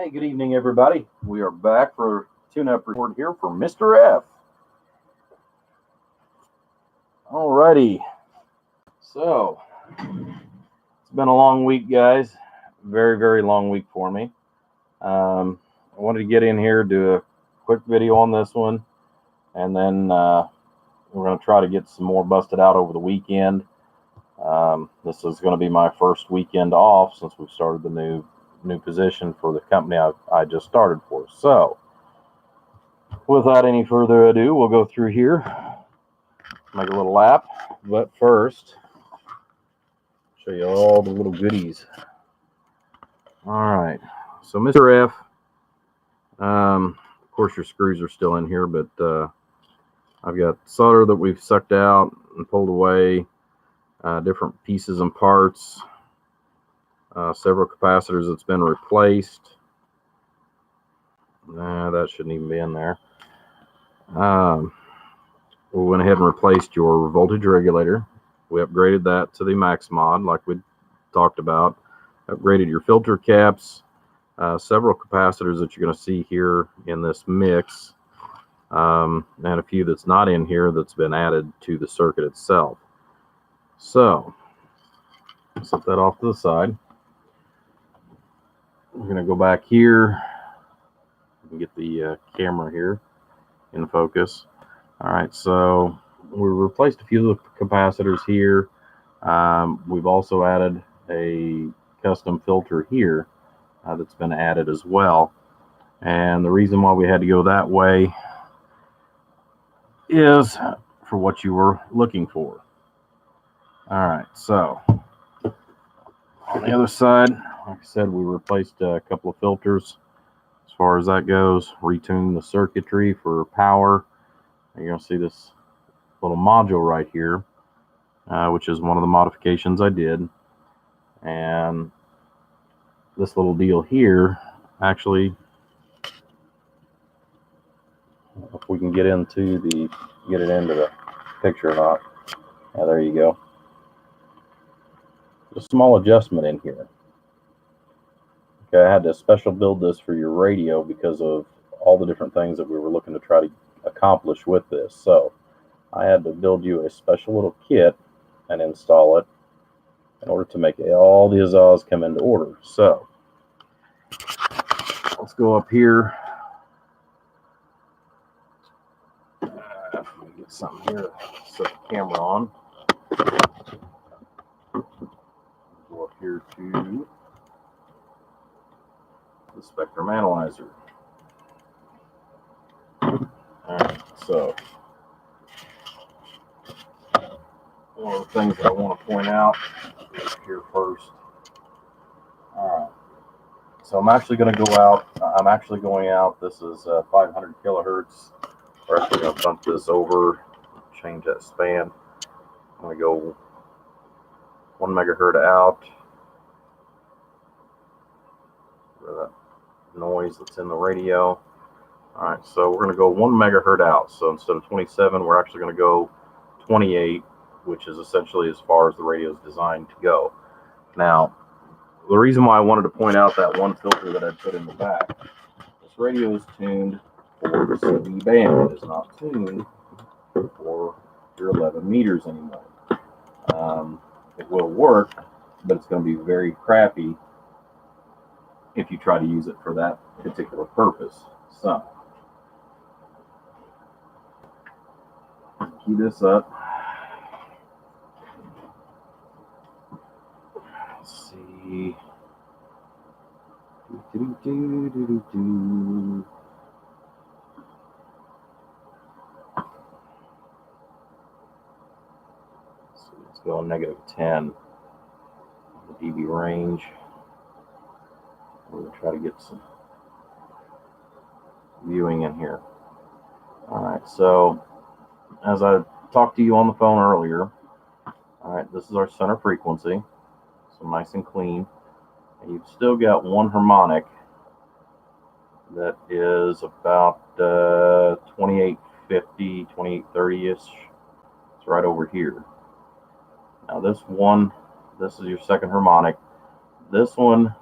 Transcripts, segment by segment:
Hey, good evening, everybody. We are back for a tune-up report here for Mr. F. Alrighty. So, it's been a long week, guys. Very, very long week for me. I wanted to get in here, do a quick video on this one, and then we're going to try to get some more busted out over the weekend. This is going to be my first weekend off since we've started the new position for the company I just started for. So, without any further ado, we'll go through here, make a little lap, but first, show you all the little goodies. All right, so Mr. F, of course your screws are still in here, but I've got solder that we've sucked out and pulled away, different pieces and parts, several capacitors that's been replaced. That shouldn't even be in there. We went ahead and replaced your voltage regulator. We upgraded that to the max mod like we talked about. Upgraded your filter caps, several capacitors that you're going to see here in this mix, and a few that's not in here that's been added to the circuit itself. So, set that off to the side. We're going to go back here and get the camera here in focus. All right, so we replaced a few of the capacitors here. We've also added a custom filter here that's been added as well. And the reason why we had to go that way is for what you were looking for. All right, so on the other side, like I said, we replaced a couple of filters. As far as that goes, retuned the circuitry for power. You're going to see this little module right here, which is one of the modifications I did. And this little deal here, actually, if we can get it into the picture or not. Yeah, there you go. A small adjustment in here. Okay, I had to special build this for your radio because of all the different things that we were looking to try to accomplish with this. So I had to build you a special little kit and install it in order to make all the huzzahs come into order. So let's go up here. Let me get something here to set the camera on. Go up here to the spectrum analyzer. Alright, so one of the things that I want to point out here first. Alright, so I'm actually going to go out. This is 500 kilohertz. We're actually going to bump this over, change that span. I'm going to go 1 megahertz out. That noise that's in the radio. All right, so we're going to go 1 megahertz out. So instead of 27, we're actually going to go 28, which is essentially as far as the radio is designed to go. Now, the reason why I wanted to point out that one filter that I put in the back, this radio is tuned for the CB band. It is not tuned for your 11 meters anymore. It will work, but it's going to be very crappy if you try to use it for that particular purpose. So, key this up. Let's see. So let's go on -10 on the dB range. We're going to try to get some viewing in here. All right, so as I talked to you on the phone earlier, all right, this is our center frequency, so nice and clean. And you've still got one harmonic that is about 2850, 2830-ish. It's right over here. Now this is your second harmonic. This one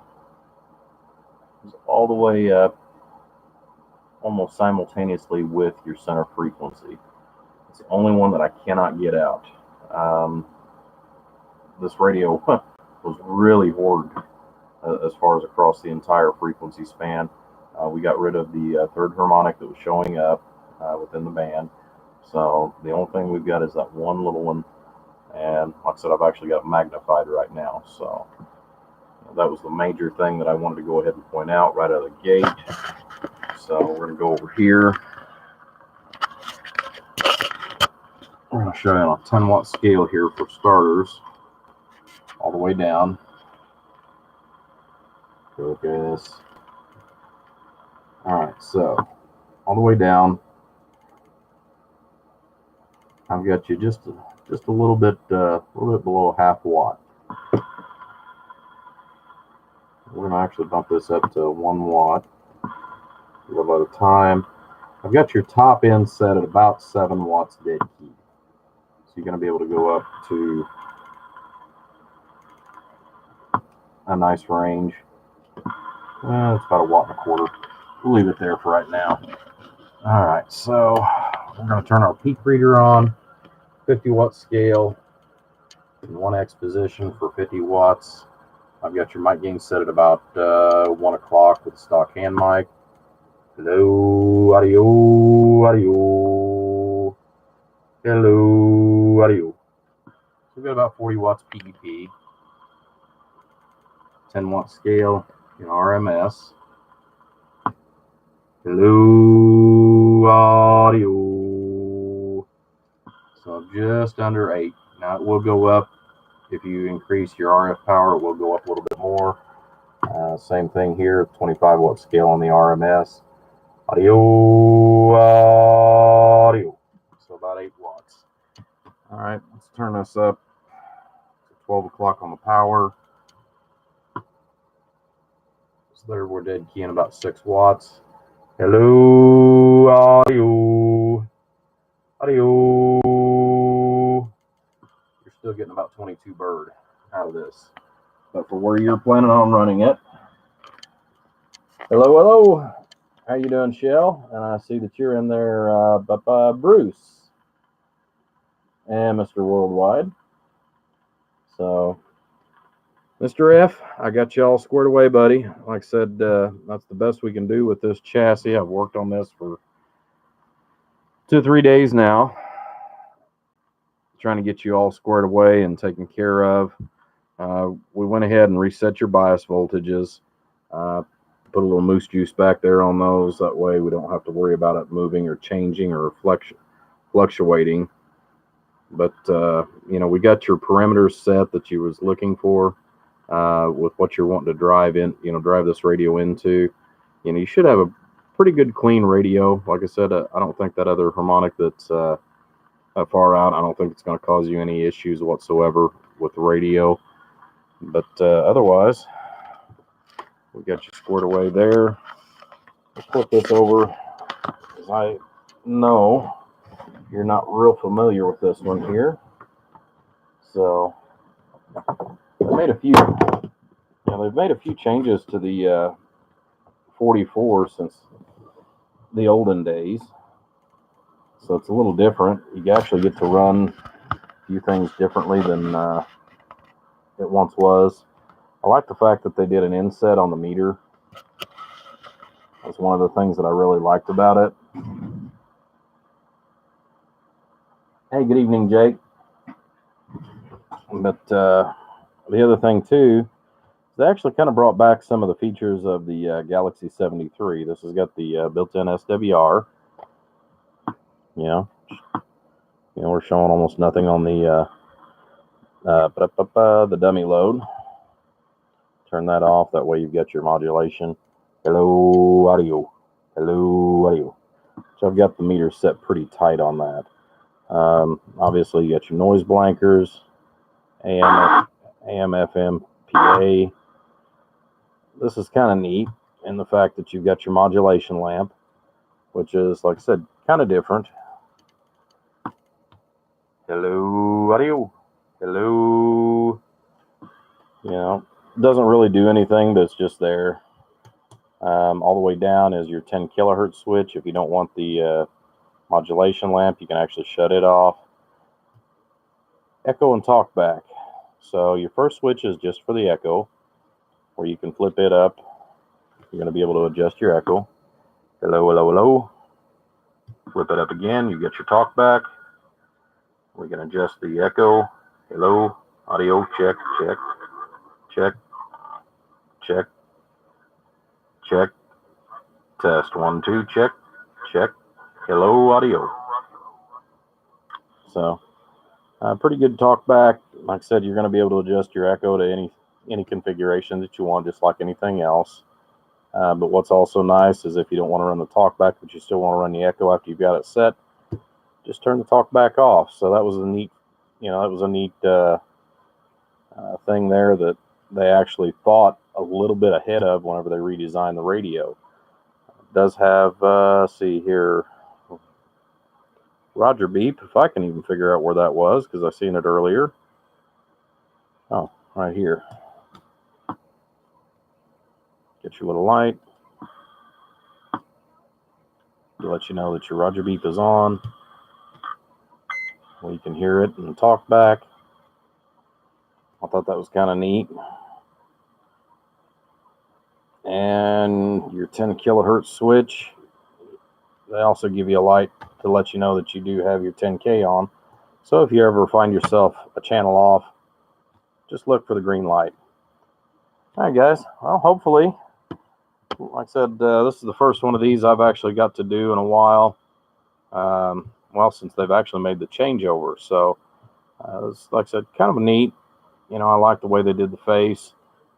is all the way up almost simultaneously with your center frequency. It's the only one that I cannot get out. This radio was really hoard as far as across the entire frequency span. We got rid of the third harmonic that was showing up within the band. So the only thing we've got is that one little one. And like I said, I've actually got it magnified right now. So that was the major thing that I wanted to go ahead and point out right out of the gate. So we're going to go over here. We're going to show you on a 10-watt scale here for starters, all the way down. Focus. All right, so all the way down, I've got you just a little bit below half watt. We're going to actually bump this up to 1 watt. But by the time I've got your top end set at about 7 watts dead heat, so you're going to be able to go up to a nice range. It's about 1.25 watts. We'll leave it there for right now. All right, so we're going to turn our peak reader on. 50-watt scale in 1x position for 50 watts. I've got your mic gain set at about 1 o'clock with the stock hand mic. Hello, audio, audio. Hello, audio. So we've got about 40 watts PDP. 10-watt scale in RMS. Hello, audio. So just under 8. Now it will go up if you increase your RF power. It will go up a little bit more. Same thing here. 25-watt scale on the RMS. Audio, audio. So about 8 watts. All right, let's turn this up to 12 o'clock on the power. So there we're dead key in about 6 watts. Hello, audio, audio. You're still getting about 22 bird out of this. But for where you're planning on running it. Hello, hello. How you doing, Shell? And I see that you're in there, Bruce and Mr. Worldwide. So, Mr. F, I got you all squared away, buddy. Like I said, that's the best we can do with this chassis. I've worked on this for 2 or 3 days now, trying to get you all squared away and taken care of. We went ahead and reset your bias voltages. Put a little moose juice back there on those. That way we don't have to worry about it moving or changing or fluctuating. But, we got your parameters set that you was looking for with what you're wanting to drive this radio into. You should have a pretty good clean radio. Like I said, I don't think that other harmonic that's that far out, I don't think it's going to cause you any issues whatsoever with the radio. But otherwise, we got you squared away there. Let's flip this over, because I know you're not real familiar with this one here. So they've made a few changes to the 44 since the olden days. So it's a little different. You actually get to run a few things differently than it once was. I like the fact that they did an inset on the meter. That's one of the things that I really liked about it. Hey, good evening, Jake. But the other thing, too, they actually kind of brought back some of the features of the Galaxy 73. This has got the built-in SWR. We're showing almost nothing on the dummy load. Turn that off. That way you've got your modulation. Hello, audio. Hello, audio. So I've got the meter set pretty tight on that. Obviously, you got your noise blankers, AM, FM, PA. This is kind of neat in the fact that you've got your modulation lamp, which is, like I said, kind of different. Hello, audio. Hello. Doesn't really do anything, but it's just there. All the way down is your 10 kilohertz switch. If you don't want the modulation lamp, you can actually shut it off. Echo and talk back. So your first switch is just for the echo, where you can flip it up. You're going to be able to adjust your echo. Hello, hello, hello. Flip it up again, you get your talk back. We can adjust the echo. Hello, audio, check, check, check, check, check. Test 1, 2, check, check. Hello, audio. So, pretty good talk back. Like I said, you're going to be able to adjust your echo to any configuration that you want, just like anything else. But what's also nice is if you don't want to run the talk back, but you still want to run the echo after you've got it set, just turn the talk back off. So that was a neat, thing there that they actually thought a little bit ahead of whenever they redesigned the radio. It does have, see here, Roger beep, if I can even figure out where that was, because I seen it earlier. Oh, right here. Get your little light to let you know that your Roger beep is on. Well, you can hear it and talk back. I thought that was kind of neat. And your 10 kilohertz switch, they also give you a light to let you know that you do have your 10K on. So if you ever find yourself a channel off, just look for the green light. All right, guys. Well, hopefully, like I said, this is the first one of these I've actually got to do in a while. Well, since they've actually made the changeover. So, it's, like I said, kind of neat. You know, I like the way they did the face.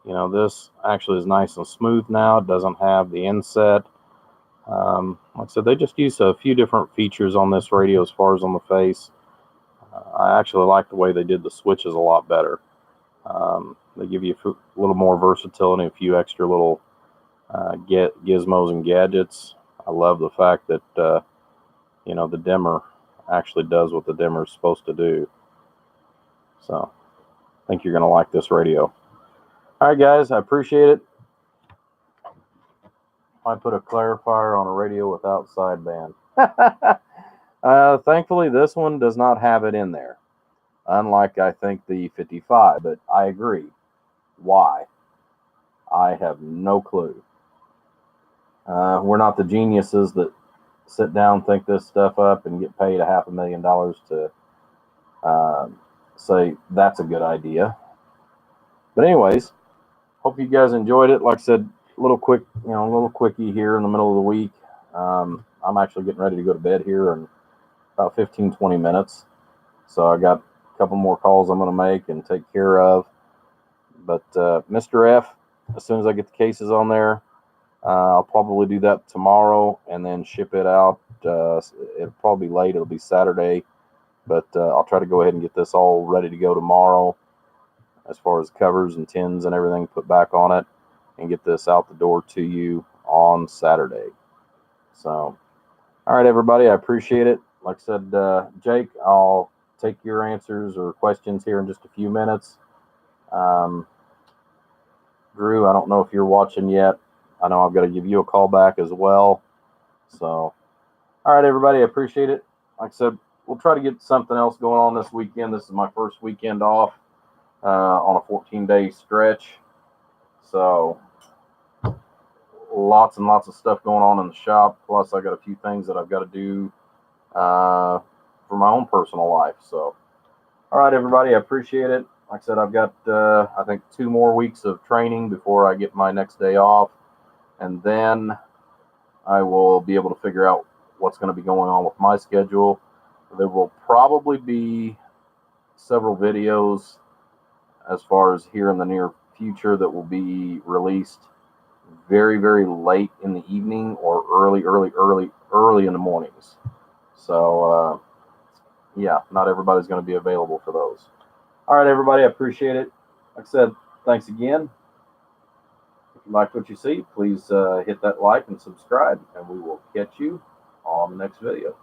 You know, this actually is nice and smooth now. It doesn't have the inset. Like I said, they just used a few different features on this radio as far as on the face. I actually like the way they did the switches a lot better. They give you a little more versatility, a few extra little gizmos and gadgets. I love the fact that, the dimmer actually does what the dimmer is supposed to do. So I think you're going to like this radio. All right, guys, I appreciate it. I put a clarifier on a radio without sideband. Thankfully, this one does not have it in there. Unlike, I think, the 55, but I agree. Why? I have no clue. We're not the geniuses that sit down, think this stuff up, and get paid $500,000 to say that's a good idea. But anyways, hope you guys enjoyed it. Like I said, a little quickie here in the middle of the week. I'm actually getting ready to go to bed here in about 15-20 minutes. So I got a couple more calls I'm going to make and take care of. But Mr. F, as soon as I get the cases on there, I'll probably do that tomorrow and then ship it out. It'll probably be late. It'll be Saturday. But I'll try to go ahead and get this all ready to go tomorrow as far as covers and tins and everything put back on it, and get this out the door to you on Saturday. So, all right, everybody, I appreciate it. Like I said, Jake, I'll take your answers or questions here in just a few minutes. Drew, I don't know if you're watching yet. I know I've got to give you a call back as well. So, all right, everybody, I appreciate it. Like I said, we'll try to get something else going on this weekend. This is my first weekend off on a 14-day stretch. So, lots and lots of stuff going on in the shop. Plus, I got a few things that I've got to do for my own personal life. So, all right, everybody, I appreciate it. Like I said, I've got, I think, 2 more weeks of training before I get my next day off. And then I will be able to figure out what's going to be going on with my schedule. There will probably be several videos as far as here in the near future that will be released very, very late in the evening or early in the mornings. So, yeah, not everybody's going to be available for those. All right, everybody, I appreciate it. Like I said, thanks again. If you like what you see, please hit that like and subscribe, and we will catch you on the next video.